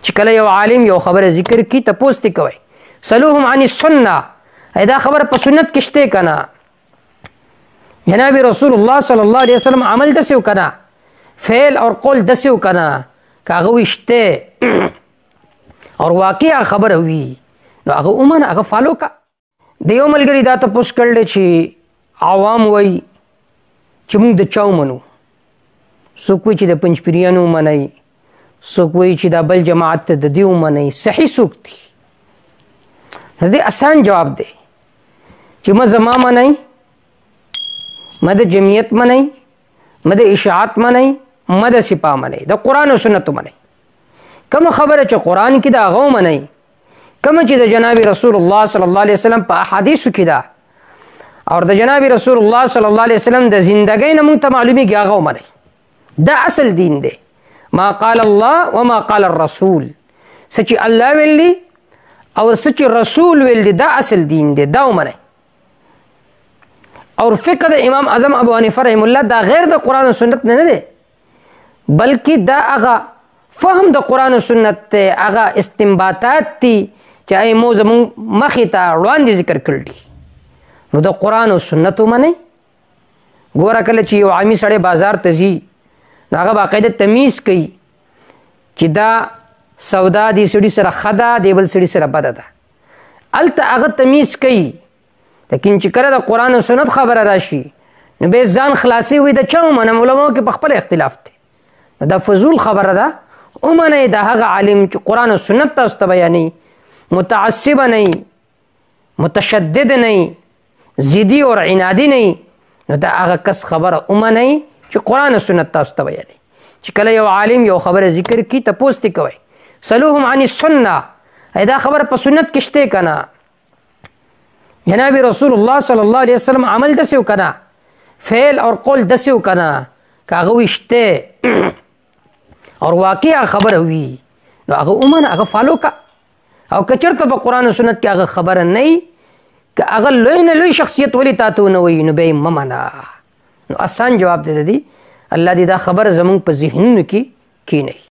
چې کله یو عالم یو خبره ذکر کی تپوس تی کوي سلوهم عن السنه دا خبره په سنت کې شته کنه جناب رسول الله صلی الله علیه وسلم عمل دسیو کنه فعل اور قول دسیو کنه کاغه وشته اور واقعا خبر وی نو هغه اومن هغه فالو کا دیو ملګری دا تپوس کړل چې عوام وای چې موږ د چاو منو څوک وایي چې د پنځپیریانو منئ څوک وایي چې دا بل جماعت ته د دیو منئ صحیح څوک دي د دې آسان جواب دی چې ما زما منئ ما د جمعیت منئ ما د اشاعت منئ ما د سپاه منئ د قرآن او سنتو منئ کومه خبره چې قرآن کې ده هغه ومنئ کومه چې د جناب رسول الله صلی الله علیه وسلم په احادیثو کې ده او د جناب رسول الله صلی الله علیه وسلم د زندګۍ نه مونږ ته معلومیږي هغه ومنئ دا اصل دین دی ما قال الله وما قال الرسول سچ الله ویلی او سچ رسول ویلی دا اصل دین دی دا ومنئ اور فقه د امام اعظم ابو حنیفه رحم الله دا غیر د قرآن و سنت نه دی بلکې دا هغه فهم د قرآن و سنت ته هغه استنباطات دي چې ایمو زمون مخې ته وړاندې ذکر کړل دي نو د قرآن و سنت ومنئ ګوره کله چې یو عامي سړی بازار ته ځي نو هغه باقاعده تمیز کوي چې دا سودا دی سړي سره ښه ده دی بل سړي سره بده ده هلته هغه تمیز کوي لیکن چې کله د قرآن و سنت خبره راشي نو بیا ځان خلاصي وي د چا ومنم علماو کې په خپل اختلاف دی نو دا فضول خبره ده ومنئ د هغه عالم چې قرآن و سنت تاسو ته بیانوي متعصبه نه متشدد نه ضدي اور عنادي نه نو دا هغه کس خبره ومنئ چې قرآن و سنت تاسو ته بیانوي چې کله یو عالم یو خبره ذکر کی تپوس تی کوي سلوهم عن السنه دا خبره په سنت کې شته کنه جناب رسول الله صلی الله علیه وسلم عمل دسیو کنه فعل اور قول دسیو کنه کاغه وشته اور واقعا خبر وی نو هغه اومن هغه فالو کا او کچرته په قرآن و سنت کې هغه خبره نه که هغه لوی نه لوی شخصیت ولی تاسو نه وی نو به ممنه نو آسان جواب دی الله دې دا خبر زمونږ په ذهنونو کې کینی